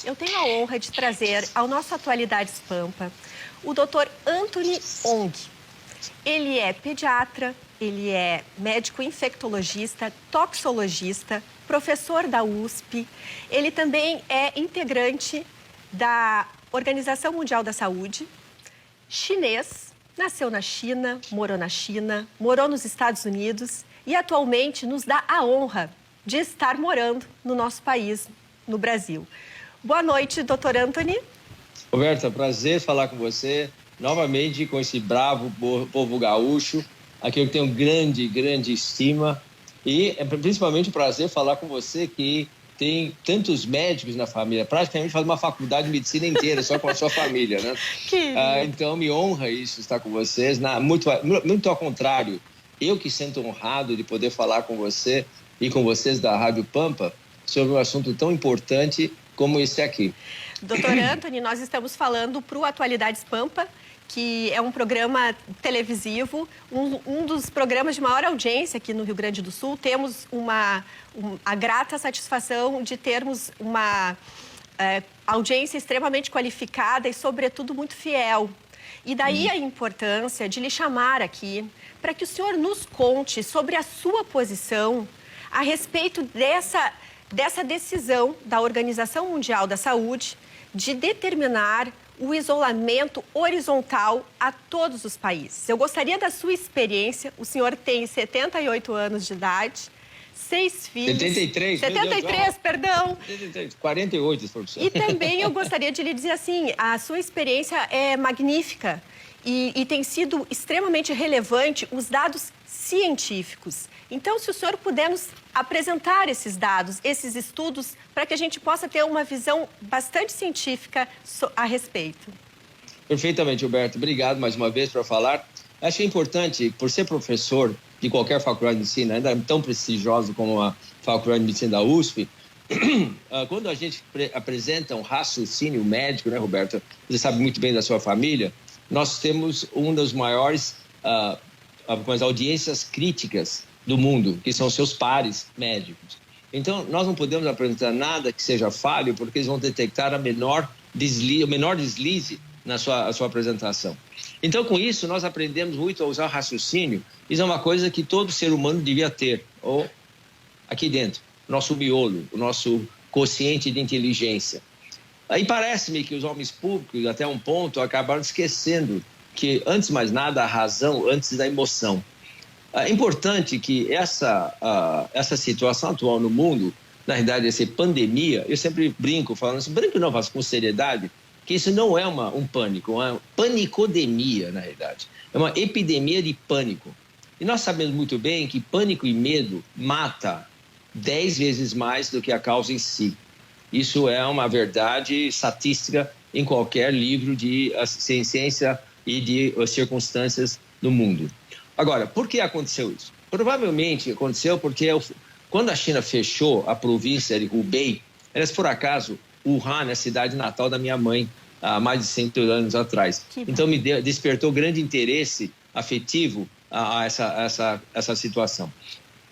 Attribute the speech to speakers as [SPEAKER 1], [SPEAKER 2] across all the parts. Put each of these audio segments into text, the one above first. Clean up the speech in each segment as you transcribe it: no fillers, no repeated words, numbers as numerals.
[SPEAKER 1] eu tenho a honra de trazer ao nosso Atualidades Pampa o Dr. Anthony Ong. Ele é pediatra, ele é médico infectologista, toxicologista, professor da USP. Ele também é integrante da Organização Mundial da Saúde, chinês, nasceu na China, morou nos Estados Unidos e atualmente nos dá a honra de estar morando no nosso país, no Brasil. Boa noite, doutor Anthony.
[SPEAKER 2] Roberta, prazer falar com você novamente, com esse bravo povo gaúcho, a quem eu tenho grande estima. E é principalmente um prazer falar com você que tem tantos médicos na família, praticamente faz uma faculdade de medicina inteira só com a sua família, né? Então me honra isso, estar com vocês. Muito ao contrário, eu que sinto honrado de poder falar com você e com vocês da Rádio Pampa sobre um assunto tão importante como esse aqui.
[SPEAKER 1] Doutor Anthony, nós estamos falando para o Atualidades Pampa, que é um programa televisivo, um dos programas de maior audiência aqui no Rio Grande do Sul. Temos a grata satisfação de termos uma audiência extremamente qualificada e, sobretudo, muito fiel. E daí a importância de lhe chamar aqui para que o senhor nos conte sobre a sua posição a respeito dessa decisão da Organização Mundial da Saúde de determinar o isolamento horizontal a todos os países. Eu gostaria da sua experiência. O senhor tem 78 anos de idade, 6 filhos...
[SPEAKER 2] 73.
[SPEAKER 1] 73, perdão.
[SPEAKER 2] 48, se for possível.
[SPEAKER 1] E também eu gostaria de lhe dizer assim, a sua experiência é magnífica e tem sido extremamente relevante os dados científicos. Então, se o senhor puder nos apresentar esses dados, esses estudos, para que a gente possa ter uma visão bastante científica a respeito.
[SPEAKER 2] Perfeitamente, Roberto. Obrigado mais uma vez por falar. Acho importante, por ser professor de qualquer faculdade de medicina, ainda tão prestigiosa como a Faculdade de Medicina da USP, quando a gente apresenta um raciocínio médico, né, Roberto? Você sabe muito bem da sua família. Nós temos uma das maiores audiências críticas do mundo, que são seus pares médicos. Então, nós não podemos apresentar nada que seja falho, porque eles vão detectar o menor deslize na sua apresentação. Então, com isso, nós aprendemos muito a usar raciocínio. Isso é uma coisa que todo ser humano devia ter, ou aqui dentro, nosso miolo, o nosso quociente de inteligência. Aí parece-me que os homens públicos, até um ponto, acabaram esquecendo que, antes de mais nada, a razão antes da emoção. É importante que essa situação atual no mundo, na realidade, essa pandemia, eu sempre brinco, falando assim, brinco não, mas com seriedade, que isso não é um pânico, é uma panicodemia, na realidade. É uma epidemia de pânico. E nós sabemos muito bem que pânico e medo mata 10 vezes mais do que a causa em si. Isso é uma verdade estatística em qualquer livro de ciência e de circunstâncias no mundo. Agora, por que aconteceu isso? Provavelmente aconteceu porque quando a China fechou a província de Hubei, elas por acaso, Wuhan é a cidade natal da minha mãe, há mais de 100 anos atrás. Então me despertou grande interesse afetivo a essa situação.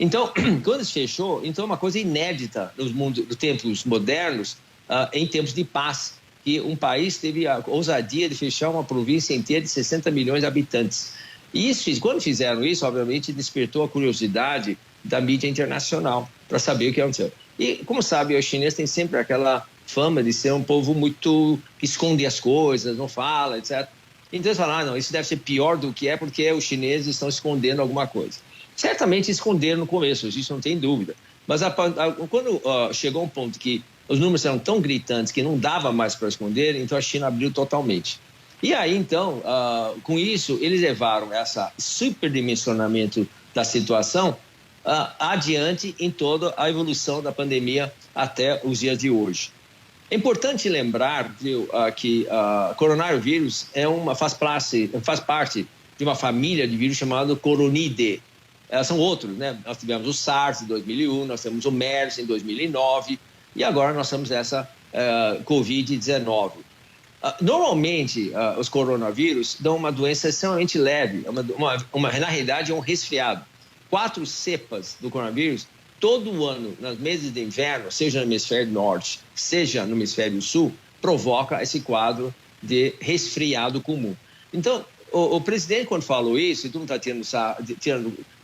[SPEAKER 2] Então, quando se fechou, então é uma coisa inédita nos tempos modernos, em tempos de paz, que um país teve a ousadia de fechar uma província inteira de 60 milhões de habitantes. E quando fizeram isso, obviamente, despertou a curiosidade da mídia internacional para saber o que aconteceu. E, como sabe, os chineses têm sempre aquela fama de ser um povo muito que esconde as coisas, não fala, etc. Então eles falaram, não, isso deve ser pior do que é porque os chineses estão escondendo alguma coisa. Certamente esconderam no começo, isso não tem dúvida. Mas quando chegou um ponto que os números eram tão gritantes que não dava mais para esconder, então a China abriu totalmente. E aí, então, com isso, eles levaram esse superdimensionamento da situação adiante em toda a evolução da pandemia até os dias de hoje. É importante lembrar que o coronavírus faz parte de uma família de vírus chamado Coronidae. São outros, né? Nós tivemos o SARS em 2001, nós temos o MERS em 2009 e agora nós temos essa Covid-19. Normalmente, os coronavírus dão uma doença extremamente leve, na realidade é um resfriado. 4 cepas do coronavírus todo ano, nos meses de inverno, seja no hemisfério norte, seja no hemisfério sul, provoca esse quadro de resfriado comum. Então, o presidente, quando falou isso, e todo mundo está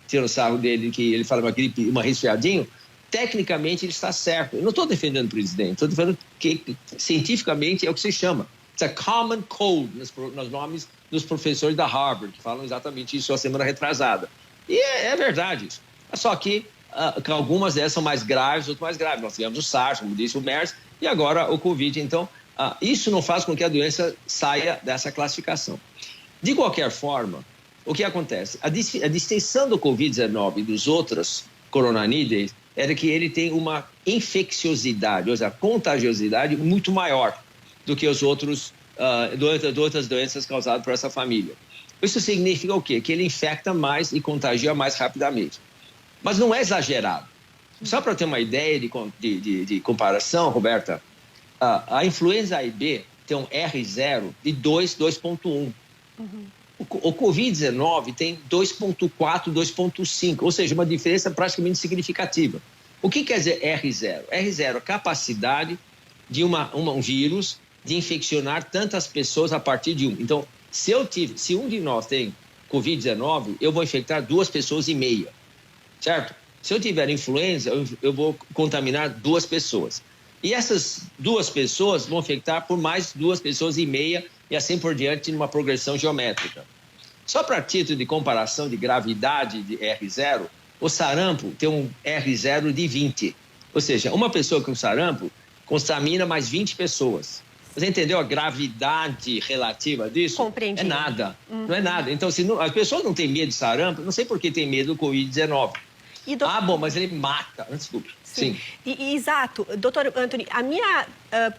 [SPEAKER 2] tirando sarro dele, que ele fala uma gripe, uma resfriadinho, tecnicamente ele está certo. Eu não estou defendendo o presidente, estou defendendo que cientificamente é o que se chama. It's a common cold, nos nomes dos professores da Harvard, que falam exatamente isso a semana retrasada. E é verdade isso. Só que algumas delas são mais graves, outras mais graves. Nós tivemos o SARS, como disse o MERS, e agora o Covid. Então, isso não faz com que a doença saia dessa classificação. De qualquer forma, o que acontece? A distinção do Covid-19 e dos outros coronavídeos era que ele tem uma infecciosidade, ou seja, contagiosidade muito maior do que os outros outras doenças causadas por essa família. Isso significa o quê? Que ele infecta mais e contagia mais rapidamente. Mas não é exagerado. Só para ter uma ideia de comparação, Roberta, a influenza A e B tem um R0 de 2,1. O Covid-19 tem 2,4, 2,5, ou seja, uma diferença praticamente significativa. O que quer dizer R0? R0 é a capacidade de um vírus de infeccionar tantas pessoas a partir de um. Então, se um de nós tem Covid-19, eu vou infectar 2,5 pessoas, certo? Se eu tiver influenza, eu vou contaminar 2 pessoas. E essas 2 pessoas vão infectar por mais 2,5 pessoas e assim por diante, numa progressão geométrica. Só para título de comparação de gravidade de R0, o sarampo tem um R0 de 20. Ou seja, uma pessoa com sarampo contamina mais 20 pessoas. Você entendeu a gravidade relativa disso?
[SPEAKER 1] Compreendi.
[SPEAKER 2] É nada, não é nada. Então, as pessoas não têm medo de sarampo, não sei por que tem medo do Covid-19. Bom, mas ele mata. Desculpe.
[SPEAKER 1] Sim. Exato. Doutor Anthony, a minha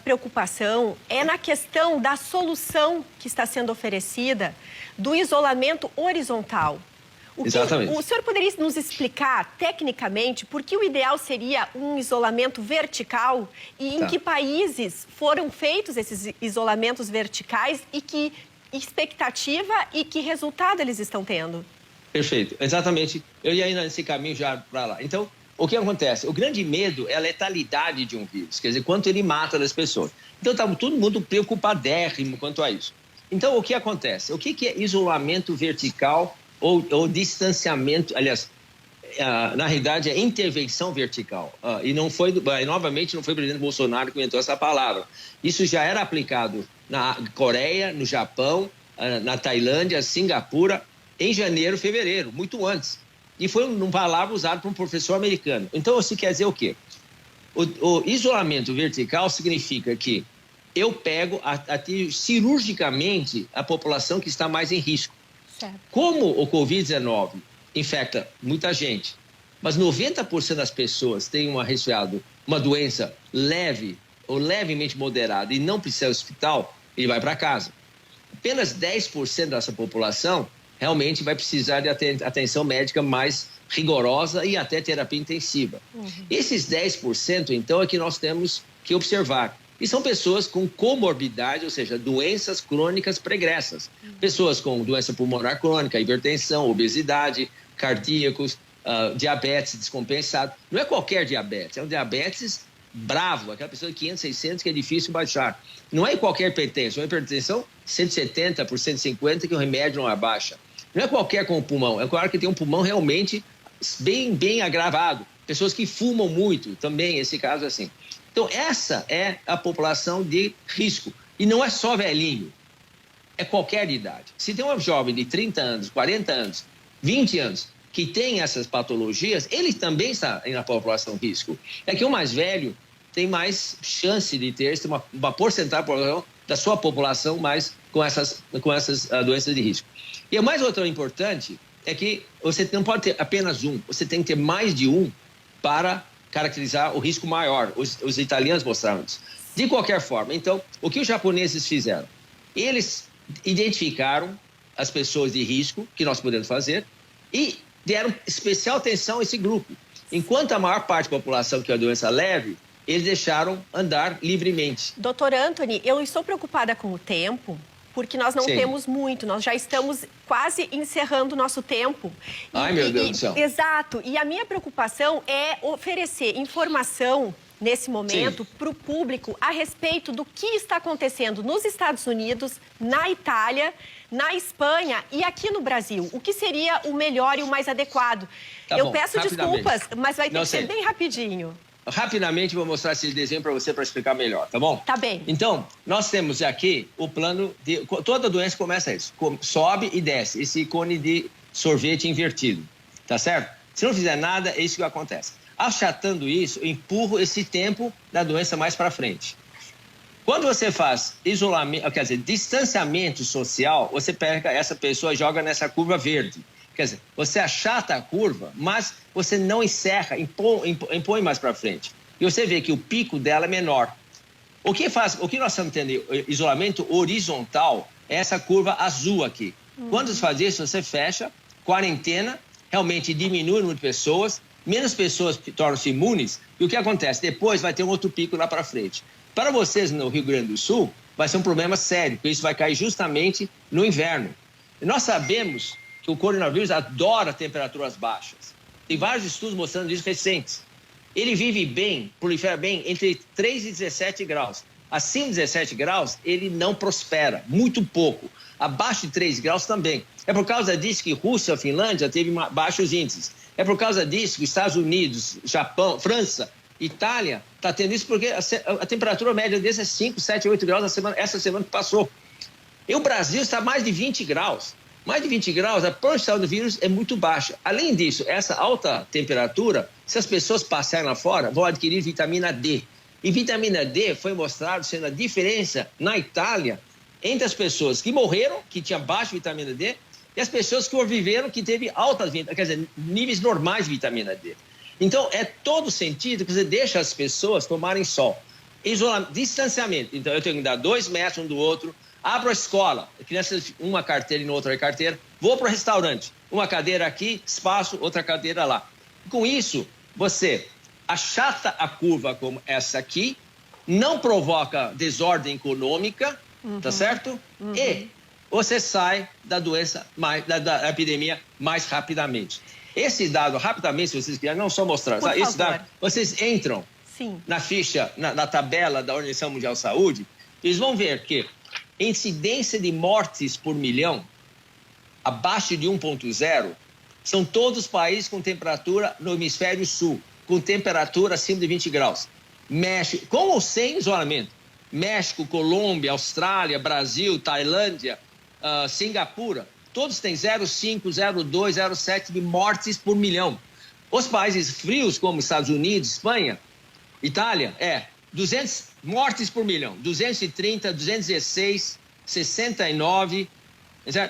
[SPEAKER 1] preocupação é na questão da solução que está sendo oferecida do isolamento horizontal.
[SPEAKER 2] Exatamente.
[SPEAKER 1] O senhor poderia nos explicar, tecnicamente, por que o ideal seria um isolamento vertical e em que países foram feitos esses isolamentos verticais e que expectativa e que resultado eles estão tendo? Perfeito. Exatamente. Eu ia ir nesse caminho já para lá. Então, o que acontece? O grande medo é a letalidade de um vírus, quer dizer, quanto ele mata das pessoas. Então, está todo mundo preocupadérrimo quanto a isso. Então, o que acontece? O que é isolamento vertical ou distanciamento? Aliás, na realidade, é intervenção vertical. E novamente, não foi o presidente Bolsonaro que inventou essa palavra. Isso já era aplicado na Coreia, no Japão, na Tailândia, Singapura, em janeiro, fevereiro, muito antes. E foi uma palavra usada por um professor americano. Então, isso quer dizer o quê? O isolamento vertical significa que eu pego cirurgicamente a população que está mais em risco. Certo. Como o Covid-19 infecta muita gente, mas 90% das pessoas têm uma doença leve ou levemente moderada e não precisa ir ao hospital, ele vai para casa. Apenas 10% dessa população realmente vai precisar de atenção médica mais rigorosa e até terapia intensiva. Esses 10%, então, é que nós temos que observar. E são pessoas com comorbidade, ou seja, doenças crônicas pregressas. Pessoas com doença pulmonar crônica, hipertensão, obesidade, cardíacos, diabetes descompensado. Não é qualquer diabetes, é um diabetes bravo, aquela pessoa de 500, 600 que é difícil baixar. Não é qualquer hipertensão, é uma hipertensão 170 por 150 que o remédio não abaixa. Não é qualquer com o pulmão, é claro que tem um pulmão realmente bem agravado. Pessoas que fumam muito, também esse caso é assim. Então, essa é a população de risco. E não é só velhinho, é qualquer idade. Se tem um jovem de 30 anos, 40 anos, 20 anos, que tem essas patologias, ele também está na população de risco. É que o mais velho tem mais chance de ter uma porcentagem da sua população mais com essas doenças de risco. E o mais outro importante é que você não pode ter apenas um, você tem que ter mais de um para caracterizar o risco maior. Os italianos mostraram isso. De qualquer forma, então, o que os japoneses fizeram? Eles identificaram as pessoas de risco que nós podemos fazer e deram especial atenção a esse grupo. Enquanto a maior parte da população que é a doença leve, eles deixaram andar livremente. Doutor Anthony, eu estou preocupada com o tempo, porque nós não
[SPEAKER 2] Sim.
[SPEAKER 1] temos muito, nós já estamos quase encerrando o nosso tempo.
[SPEAKER 2] Ai, meu Deus do céu.
[SPEAKER 1] Exato, e a minha preocupação é oferecer informação nesse momento para o público a respeito do que está acontecendo nos Estados Unidos, na Itália, na Espanha e aqui no Brasil. O que seria o melhor e o mais adequado?
[SPEAKER 2] Tá
[SPEAKER 1] Eu
[SPEAKER 2] bom,
[SPEAKER 1] peço desculpas, mas vai ter
[SPEAKER 2] Não
[SPEAKER 1] que ser
[SPEAKER 2] sei.
[SPEAKER 1] bem rapidinho.
[SPEAKER 2] Rapidamente vou mostrar esse desenho para você para explicar melhor, tá bom?
[SPEAKER 1] Tá bem.
[SPEAKER 2] Então, nós temos aqui o plano de... Toda doença começa isso. Sobe e desce. Esse ícone de sorvete invertido, tá certo? Se não fizer nada, é isso que acontece. Achatando isso, eu empurro esse tempo da doença mais para frente. Quando você faz isolamento, quer dizer, distanciamento social, você pega essa pessoa e joga nessa curva verde. Quer dizer, você achata a curva, mas você não encerra, impõe mais para frente. E você vê que o pico dela é menor. O que nós estamos tendo isolamento horizontal é essa curva azul aqui. Quando você faz isso, você fecha, quarentena, realmente diminui o número de pessoas, menos pessoas tornam-se imunes, e o que acontece? Depois vai ter um outro pico lá para frente. Para vocês no Rio Grande do Sul, vai ser um problema sério, porque isso vai cair justamente no inverno. E nós sabemos que o coronavírus adora temperaturas baixas. Tem vários estudos mostrando isso recentes. Ele vive bem, prolifera bem, entre 3 e 17 graus. Acima de 17 graus, ele não prospera, muito pouco. Abaixo de 3 graus também. É por causa disso que Rússia e Finlândia teve baixos índices. É por causa disso que Estados Unidos, Japão, França, Itália está tendo isso porque a temperatura média deles é 5, 7, 8 graus essa semana que passou. E o Brasil está a mais de 20 graus. Mais de 20 graus, a porcentagem do vírus é muito baixa. Além disso, essa alta temperatura, se as pessoas passarem lá fora, vão adquirir vitamina D. E vitamina D foi mostrado sendo a diferença na Itália entre as pessoas que morreram, que tinham baixa vitamina D, e as pessoas que viveram, que teve altas, quer dizer, níveis normais de vitamina D. Então, é todo sentido que você deixa as pessoas tomarem sol. Isolamento, distanciamento. Então, eu tenho que dar 2 metros um do outro. Abro a escola, crianças, uma carteira e outra carteira. Vou para o restaurante, uma cadeira aqui, espaço, outra cadeira lá. Com isso, você achata a curva como essa aqui, não provoca desordem econômica, tá certo? E você sai da doença, da epidemia mais rapidamente. Esse dado, rapidamente, se vocês quiserem, não só mostrar,
[SPEAKER 1] Por
[SPEAKER 2] esse
[SPEAKER 1] favor.
[SPEAKER 2] dado, vocês entram na ficha, na tabela da Organização Mundial de Saúde, eles vão ver que incidência de mortes por milhão abaixo de 1,0 são todos os países com temperatura no hemisfério sul, com temperatura acima de 20 graus. México, com ou sem isolamento. México, Colômbia, Austrália, Brasil, Tailândia, Singapura, todos têm 0,5, 0,2, 0,7 de mortes por milhão. Os países frios, como Estados Unidos, Espanha, Itália, 200 mortes por milhão, 230, 216, 69,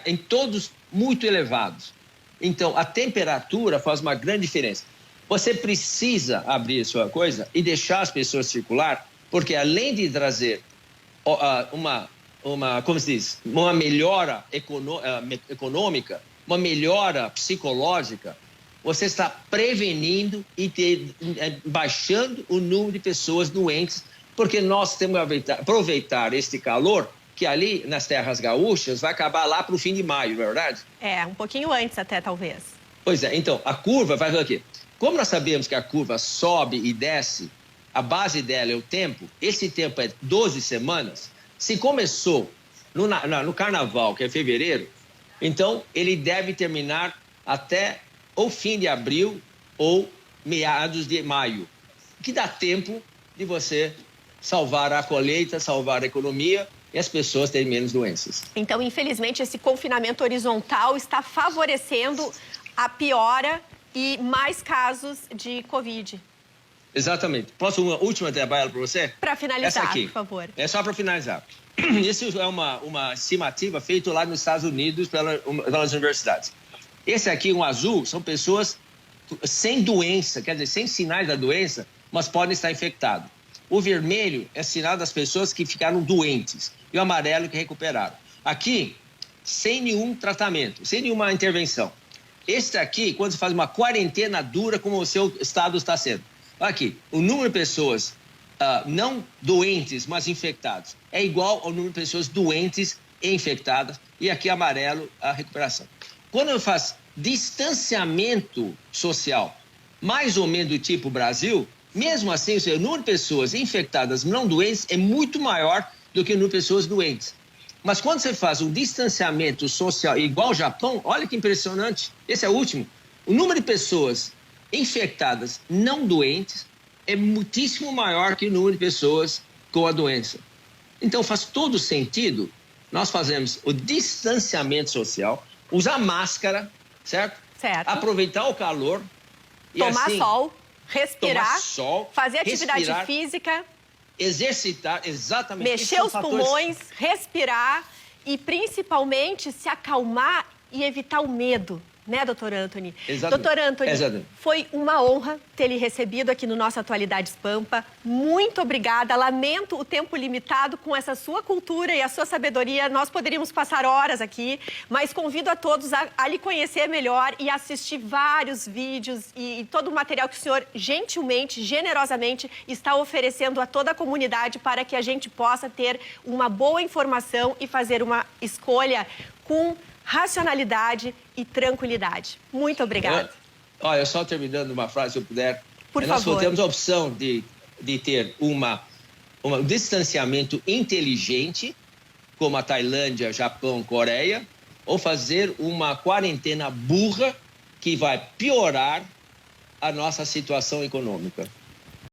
[SPEAKER 2] em todos muito elevados. Então, a temperatura faz uma grande diferença. Você precisa abrir a sua coisa e deixar as pessoas circular, porque além de trazer como se diz, uma melhora econômica, uma melhora psicológica, você está prevenindo e baixando o número de pessoas doentes, porque nós temos que aproveitar este calor que ali nas terras gaúchas vai acabar lá para o fim de maio, não é verdade?
[SPEAKER 1] Um pouquinho antes até, talvez.
[SPEAKER 2] Pois é, então, a curva vai ver aqui. Como nós sabemos que a curva sobe e desce, a base dela é o tempo, esse tempo é 12 semanas, se começou no carnaval, que é fevereiro, então ele deve terminar até ou fim de abril ou meados de maio, que dá tempo de você salvar a colheita, salvar a economia e as pessoas terem menos doenças.
[SPEAKER 1] Então, infelizmente, esse confinamento horizontal está favorecendo a piora e mais casos de Covid.
[SPEAKER 2] Exatamente. Posso uma última tabela para você?
[SPEAKER 1] Para finalizar,
[SPEAKER 2] essa aqui,
[SPEAKER 1] por favor.
[SPEAKER 2] É só para finalizar. Isso é uma estimativa feita lá nos Estados Unidos pelas universidades. Esse aqui, um azul, são pessoas sem doença, quer dizer, sem sinais da doença, mas podem estar infectados. O vermelho é sinal das pessoas que ficaram doentes e o amarelo que recuperaram. Aqui, sem nenhum tratamento, sem nenhuma intervenção. Este aqui, quando você faz uma quarentena dura, como o seu estado está sendo. Aqui, o número de pessoas não doentes, mas infectados, é igual ao número de pessoas doentes infectadas, e aqui amarelo a recuperação. Quando eu faço distanciamento social, mais ou menos do tipo Brasil, mesmo assim, o número de pessoas infectadas não doentes é muito maior do que o número de pessoas doentes. Mas quando você faz um distanciamento social igual ao Japão, olha que impressionante, esse é o último, o número de pessoas infectadas não doentes é muitíssimo maior que o número de pessoas com a doença. Então faz todo sentido nós fazemos o distanciamento social, usar máscara, certo?
[SPEAKER 1] Certo.
[SPEAKER 2] Aproveitar o calor.
[SPEAKER 1] Tomar
[SPEAKER 2] assim,
[SPEAKER 1] sol, respirar,
[SPEAKER 2] tomar sol,
[SPEAKER 1] fazer atividade
[SPEAKER 2] respirar,
[SPEAKER 1] física,
[SPEAKER 2] exercitar, exatamente.
[SPEAKER 1] mexer os pulmões, respirar e principalmente se acalmar e evitar o medo. Né, doutor Anthony?
[SPEAKER 2] Exatamente.
[SPEAKER 1] Doutor Anthony,
[SPEAKER 2] Exatamente.
[SPEAKER 1] foi uma honra ter lhe recebido aqui no nosso Atualidades Pampa. Muito obrigada. Lamento o tempo limitado com essa sua cultura e a sua sabedoria. Nós poderíamos passar horas aqui, mas convido a todos a lhe conhecer melhor e assistir vários vídeos e todo o material que o senhor gentilmente, generosamente está oferecendo a toda a comunidade para que a gente possa ter uma boa informação e fazer uma escolha com racionalidade e tranquilidade. Muito obrigada.
[SPEAKER 2] Olha, só terminando uma frase, se eu puder.
[SPEAKER 1] Por
[SPEAKER 2] nós
[SPEAKER 1] favor.
[SPEAKER 2] temos a opção de ter um distanciamento inteligente, como a Tailândia, Japão, Coreia, ou fazer uma quarentena burra que vai piorar a nossa situação econômica.